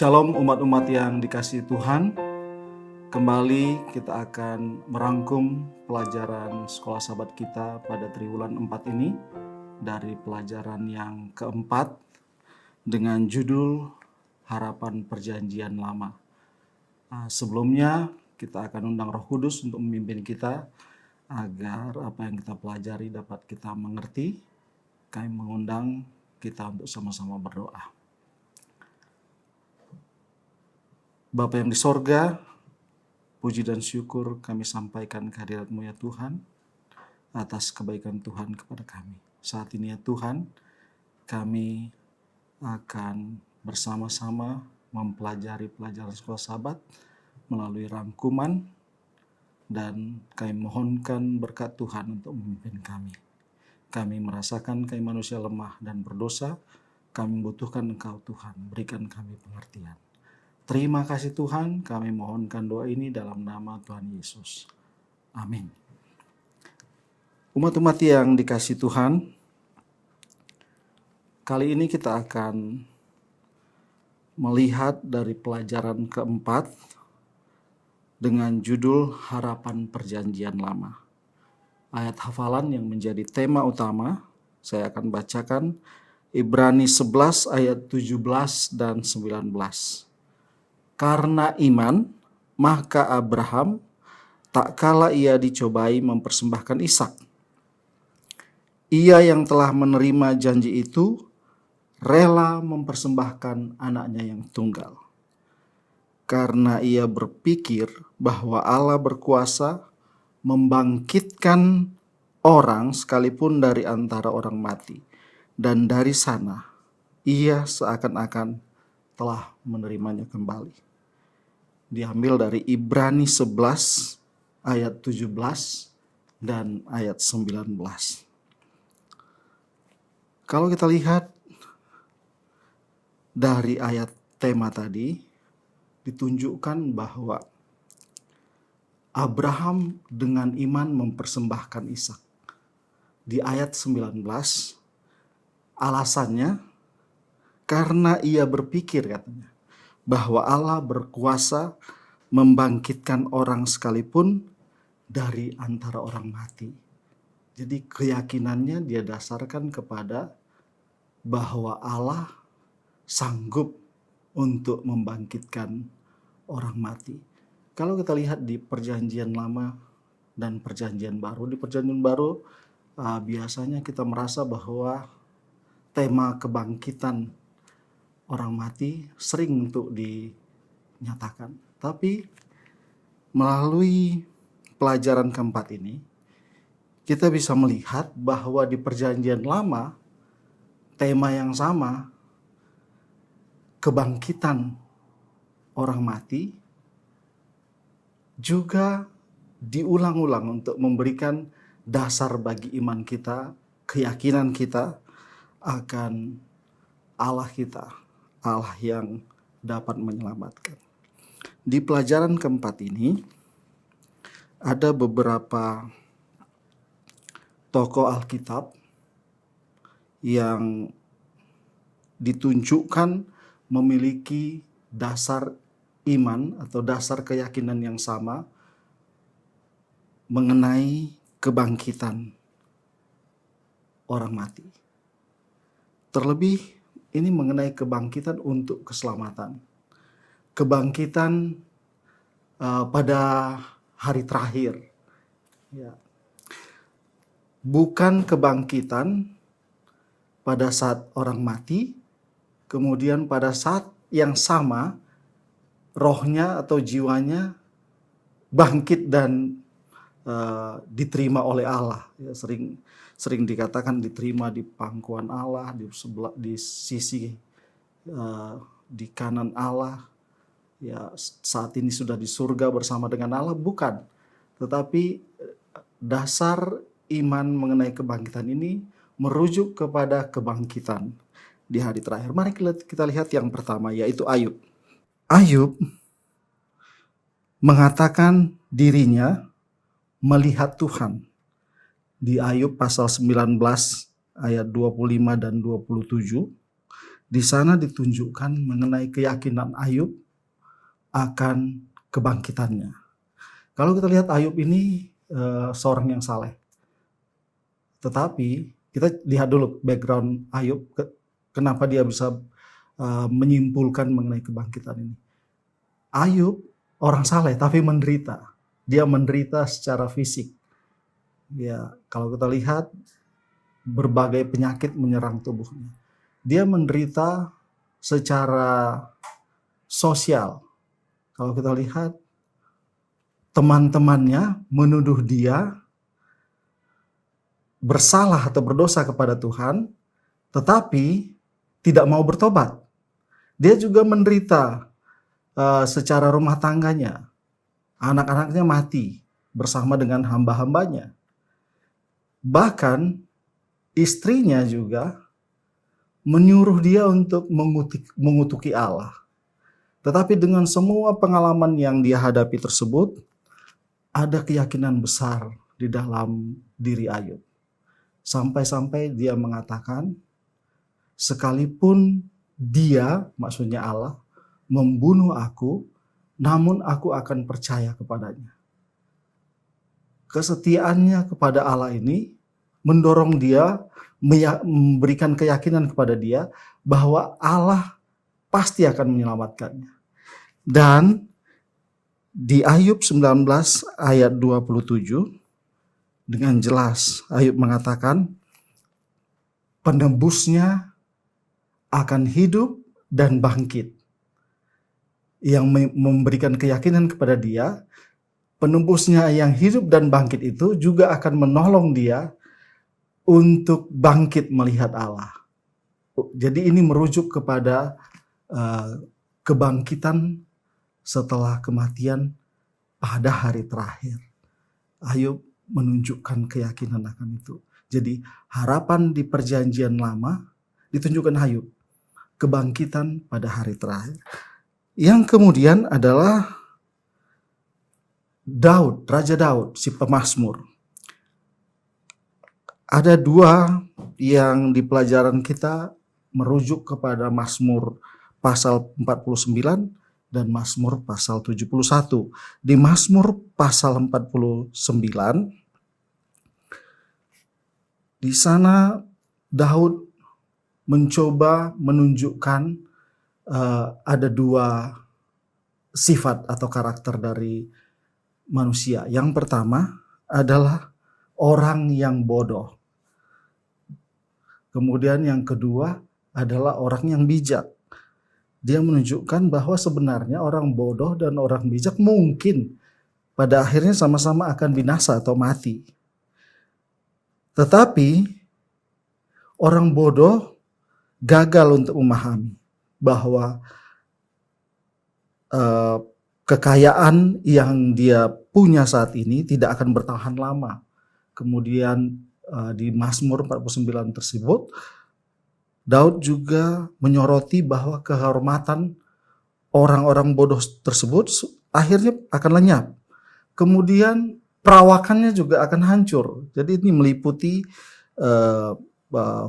Shalom umat-umat yang dikasihi Tuhan. Kembali kita akan merangkum pelajaran sekolah sahabat kita pada triwulan 4 ini dari pelajaran yang keempat dengan judul Harapan Perjanjian Lama. Sebelumnya kita akan undang Roh Kudus untuk memimpin kita agar apa yang kita pelajari dapat kita mengerti. Kami mengundang kita untuk sama-sama berdoa. Bapa yang di sorga, puji dan syukur kami sampaikan kehadirat-Mu ya Tuhan, atas kebaikan Tuhan kepada kami. Saat ini ya Tuhan, kami akan bersama-sama mempelajari pelajaran sekolah sahabat melalui rangkuman, dan kami mohonkan berkat Tuhan untuk memimpin kami. Kami merasakan kami manusia lemah dan berdosa, kami membutuhkan Engkau Tuhan, berikan kami pengertian. Terima kasih Tuhan, kami mohonkan doa ini dalam nama Tuhan Yesus. Amin. Umat-umat yang dikasihi Tuhan, kali ini kita akan melihat dari pelajaran keempat dengan judul Harapan Perjanjian Lama. Ayat hafalan yang menjadi tema utama, saya akan bacakan Ibrani 11 ayat 17 dan 19. Karena iman, maka Abraham tak kala ia dicobai mempersembahkan Ishak. Ia yang telah menerima janji itu rela mempersembahkan anaknya yang tunggal. Karena ia berpikir bahwa Allah berkuasa membangkitkan orang sekalipun dari antara orang mati. Dan dari sana ia seakan-akan telah menerimanya kembali. Diambil dari Ibrani 11 ayat 17 dan ayat 19. Kalau kita lihat dari ayat tema tadi, ditunjukkan bahwa Abraham dengan iman mempersembahkan Ishak. Di ayat 19, alasannya karena ia berpikir katanya, bahwa Allah berkuasa membangkitkan orang sekalipun dari antara orang mati. Jadi keyakinannya dia dasarkan kepada bahwa Allah sanggup untuk membangkitkan orang mati. Kalau kita lihat di Perjanjian Lama dan Perjanjian Baru, di Perjanjian Baru biasanya kita merasa bahwa tema kebangkitan orang mati sering untuk dinyatakan. Tapi melalui pelajaran keempat ini, kita bisa melihat bahwa di Perjanjian Lama, tema yang sama, kebangkitan orang mati, juga diulang-ulang untuk memberikan dasar bagi iman kita, keyakinan kita akan Allah kita, Allah yang dapat menyelamatkan. Di pelajaran keempat ini ada beberapa tokoh Alkitab yang ditunjukkan memiliki dasar iman atau dasar keyakinan yang sama mengenai kebangkitan orang mati. Terlebih ini mengenai kebangkitan untuk keselamatan. Kebangkitan pada hari terakhir. Ya. Bukan kebangkitan pada saat orang mati, kemudian pada saat yang sama rohnya atau jiwanya bangkit dan diterima oleh Allah. Ya, sering dikatakan diterima di pangkuan Allah, di sisi di kanan Allah. Ya, saat ini sudah di surga bersama dengan Allah, bukan. Tetapi dasar iman mengenai kebangkitan ini merujuk kepada kebangkitan di hari terakhir. Mari kita lihat yang pertama, yaitu Ayub. Ayub mengatakan dirinya melihat Tuhan. Di Ayub pasal 19 ayat 25 dan 27 Di sana ditunjukkan mengenai keyakinan Ayub akan kebangkitannya. Kalau kita lihat Ayub ini seorang yang saleh. Tetapi kita lihat dulu background Ayub, kenapa dia bisa menyimpulkan mengenai kebangkitan ini. Ayub orang saleh tapi menderita. Dia menderita secara fisik. Ya, kalau kita lihat berbagai penyakit menyerang tubuhnya. Dia menderita secara sosial. Kalau kita lihat, teman-temannya menuduh dia bersalah atau berdosa kepada Tuhan, tetapi tidak mau bertobat. Dia juga menderita secara rumah tangganya. Anak-anaknya mati bersama dengan hamba-hambanya. Bahkan istrinya juga menyuruh dia untuk mengutuki Allah. Tetapi dengan semua pengalaman yang dia hadapi tersebut, ada keyakinan besar di dalam diri Ayub. Sampai-sampai dia mengatakan, sekalipun dia, maksudnya Allah, membunuh aku, namun aku akan percaya kepadanya. Kesetiaannya kepada Allah ini mendorong dia, memberikan keyakinan kepada dia bahwa Allah pasti akan menyelamatkannya. Dan di Ayub 19 ayat 27 dengan jelas Ayub mengatakan penebusnya akan hidup dan bangkit. Yang memberikan keyakinan kepada dia, penebusnya yang hidup dan bangkit itu juga akan menolong dia untuk bangkit melihat Allah. Jadi ini merujuk kepada kebangkitan setelah kematian pada hari terakhir. Ayub menunjukkan keyakinan akan itu. Jadi harapan di perjanjian lama ditunjukkan Ayub. Kebangkitan pada hari terakhir. Yang kemudian adalah Daud, Raja Daud, si pemazmur. Ada dua yang di pelajaran kita merujuk kepada Mazmur pasal 49 dan Mazmur pasal 71. Di Mazmur pasal 49, di sana Daud mencoba menunjukkan ada dua sifat atau karakter dari manusia. Yang pertama adalah orang yang bodoh. Kemudian yang kedua adalah orang yang bijak. Dia menunjukkan bahwa sebenarnya orang bodoh dan orang bijak mungkin pada akhirnya sama-sama akan binasa atau mati. Tetapi orang bodoh gagal untuk memahami bahwa kekayaan yang dia punya saat ini tidak akan bertahan lama. Kemudian di Mazmur 49 tersebut, Daud juga menyoroti bahwa kehormatan orang-orang bodoh tersebut akhirnya akan lenyap. Kemudian perawakannya juga akan hancur. Jadi ini meliputi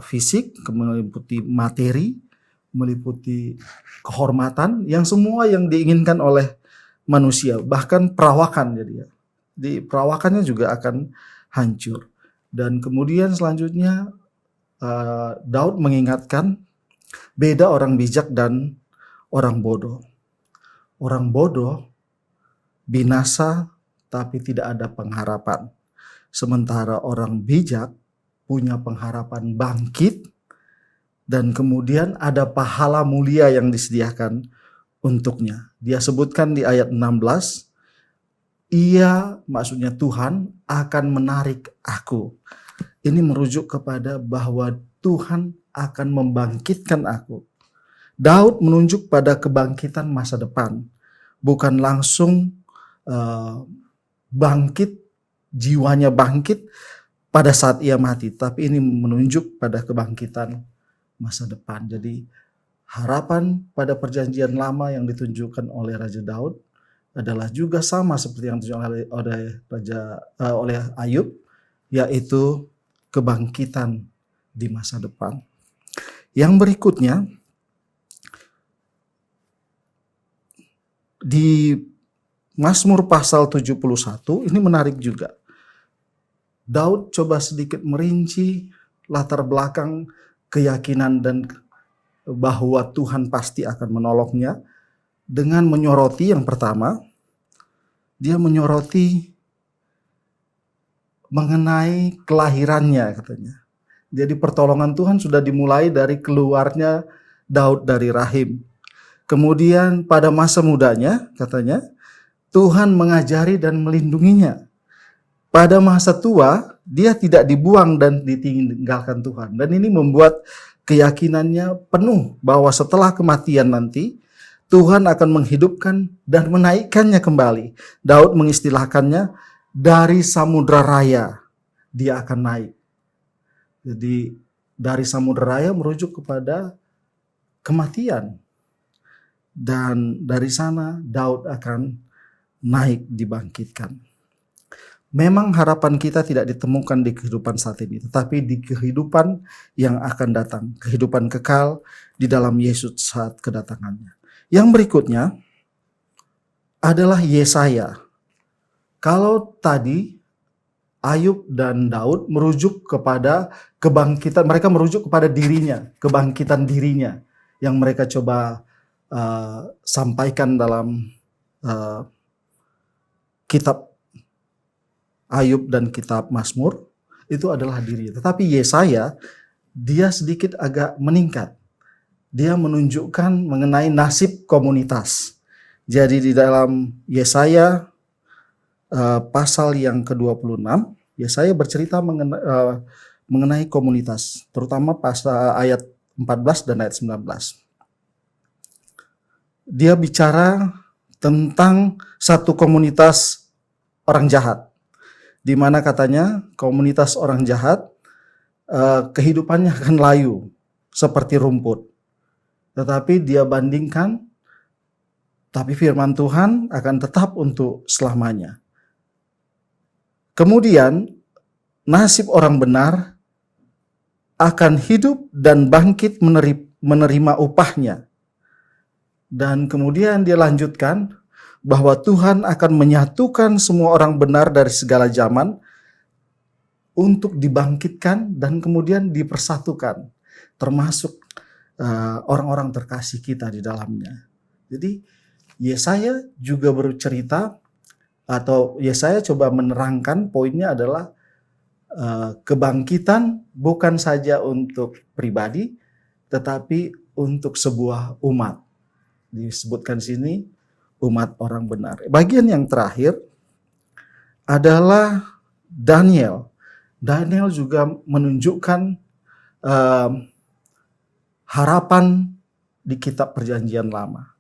fisik, meliputi materi, meliputi kehormatan, yang semua yang diinginkan oleh manusia, bahkan perawakan jadi. Di perawakannya juga akan hancur. Dan kemudian selanjutnya Daud mengingatkan beda orang bijak dan orang bodoh. Orang bodoh binasa tapi tidak ada pengharapan. Sementara orang bijak punya pengharapan bangkit dan kemudian ada pahala mulia yang disediakan untuknya. Dia sebutkan di ayat 16, ia, maksudnya Tuhan, akan menarik aku. Ini merujuk kepada bahwa Tuhan akan membangkitkan aku. Daud menunjuk pada kebangkitan masa depan. Bukan langsung bangkit, jiwanya bangkit pada saat ia mati. Tapi ini menunjuk pada kebangkitan masa depan. Jadi harapan pada perjanjian lama yang ditunjukkan oleh Raja Daud adalah juga sama seperti yang ditunjukkan oleh Ayub, yaitu kebangkitan di masa depan. Yang berikutnya di Mazmur pasal 71 ini menarik juga. Daud coba sedikit merinci latar belakang keyakinan dan bahwa Tuhan pasti akan menolongnya dengan menyoroti yang pertama, dia menyoroti mengenai kelahirannya katanya. Jadi pertolongan Tuhan sudah dimulai dari keluarnya Daud dari rahim. Kemudian pada masa mudanya katanya Tuhan mengajari dan melindunginya. Pada masa tua dia tidak dibuang dan ditinggalkan Tuhan. Dan ini membuat keyakinannya penuh bahwa setelah kematian nanti Tuhan akan menghidupkan dan menaikkannya kembali. Daud mengistilahkannya dari samudra raya dia akan naik. Jadi dari samudra raya merujuk kepada kematian. Dan dari sana Daud akan naik dibangkitkan. Memang harapan kita tidak ditemukan di kehidupan saat ini, tetapi di kehidupan yang akan datang, kehidupan kekal di dalam Yesus saat kedatangannya. Yang berikutnya adalah Yesaya. Kalau tadi Ayub dan Daud merujuk kepada kebangkitan, mereka merujuk kepada dirinya, kebangkitan dirinya yang mereka coba sampaikan dalam kitab Ayub dan kitab Mazmur, itu adalah dirinya. Tetapi Yesaya, dia sedikit agak meningkat. Dia menunjukkan mengenai nasib komunitas. Jadi di dalam Yesaya pasal yang ke-26, Yesaya bercerita mengenai komunitas, terutama pasal ayat 14 dan ayat 19. Dia bicara tentang satu komunitas orang jahat, di mana katanya komunitas orang jahat kehidupannya akan layu seperti rumput. Tetapi dia bandingkan, tapi firman Tuhan akan tetap untuk selamanya. Kemudian nasib orang benar akan hidup dan bangkit menerima upahnya. Dan kemudian dia lanjutkan bahwa Tuhan akan menyatukan semua orang benar dari segala zaman untuk dibangkitkan dan kemudian dipersatukan, termasuk orang-orang terkasih kita di dalamnya. Jadi Yesaya juga bercerita, atau Yesaya coba menerangkan poinnya adalah kebangkitan bukan saja untuk pribadi, tetapi untuk sebuah umat. Disebutkan sini umat orang benar. Bagian yang terakhir adalah Daniel. Daniel juga menunjukkan harapan di kitab Perjanjian Lama.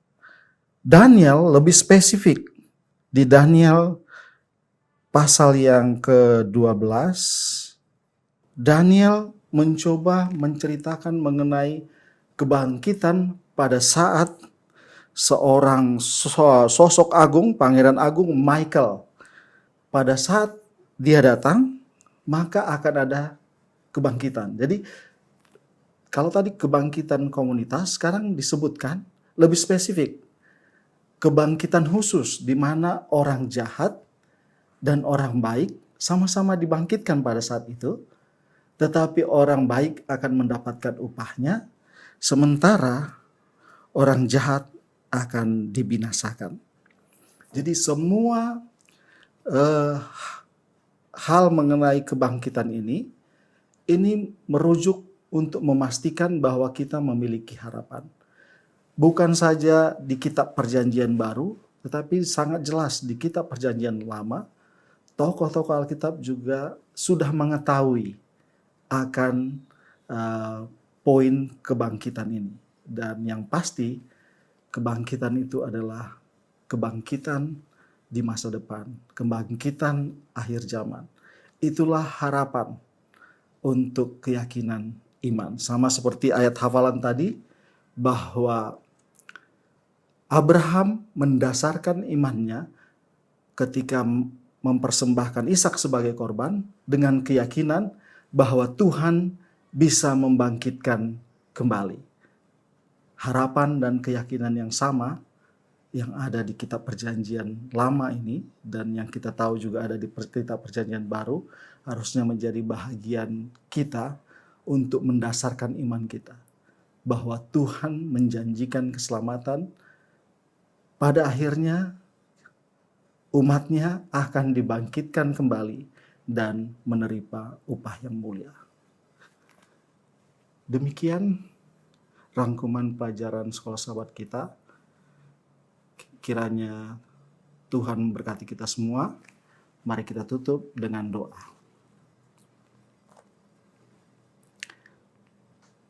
Daniel lebih spesifik di Daniel pasal yang ke-12. Daniel mencoba menceritakan mengenai kebangkitan pada saat seorang sosok agung, pangeran agung Michael, pada saat dia datang, maka akan ada kebangkitan. Jadi kalau tadi kebangkitan komunitas, sekarang disebutkan lebih spesifik. Kebangkitan khusus di mana orang jahat dan orang baik sama-sama dibangkitkan pada saat itu, tetapi orang baik akan mendapatkan upahnya, sementara orang jahat akan dibinasakan. Jadi semua hal mengenai kebangkitan ini merujuk untuk memastikan bahwa kita memiliki harapan. Bukan saja di kitab Perjanjian Baru, tetapi sangat jelas di kitab Perjanjian Lama, tokoh-tokoh Alkitab juga sudah mengetahui akan poin kebangkitan ini. Dan yang pasti, kebangkitan itu adalah kebangkitan di masa depan, kebangkitan akhir zaman. Itulah harapan untuk keyakinan iman. Sama seperti ayat hafalan tadi, bahwa Abraham mendasarkan imannya ketika mempersembahkan Ishak sebagai korban dengan keyakinan bahwa Tuhan bisa membangkitkan kembali. Harapan dan keyakinan yang sama yang ada di kitab perjanjian lama ini dan yang kita tahu juga ada di kitab perjanjian baru harusnya menjadi bahagian kita untuk mendasarkan iman kita. Bahwa Tuhan menjanjikan keselamatan, pada akhirnya umatnya akan dibangkitkan kembali dan menerima upah yang mulia. Demikian rangkuman pelajaran sekolah sahabat kita. Kiranya Tuhan memberkati kita semua. Mari kita tutup dengan doa.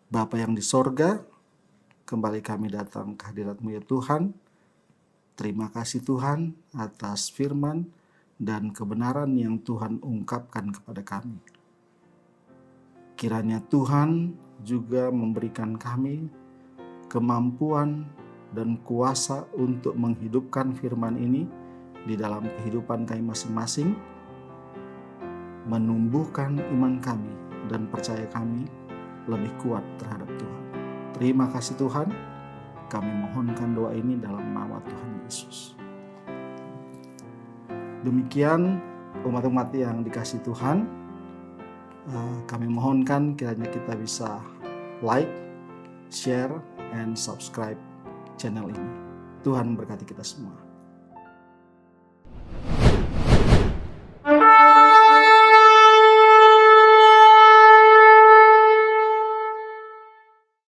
Bapa yang di sorga, kembali kami datang ke hadirat-Mu ya Tuhan. Terima kasih Tuhan atas firman dan kebenaran yang Tuhan ungkapkan kepada kami. Kiranya Tuhan juga memberikan kami kemampuan dan kuasa untuk menghidupkan firman ini di dalam kehidupan kami masing-masing, menumbuhkan iman kami dan percaya kami lebih kuat terhadap Tuhan. Terima kasih Tuhan, kami mohonkan doa ini dalam nama Tuhan Yesus. Demikian umat-umat yang dikasihi Tuhan, kami mohonkan kiranya kita bisa like, share, and subscribe channel ini. Tuhan memberkati kita semua.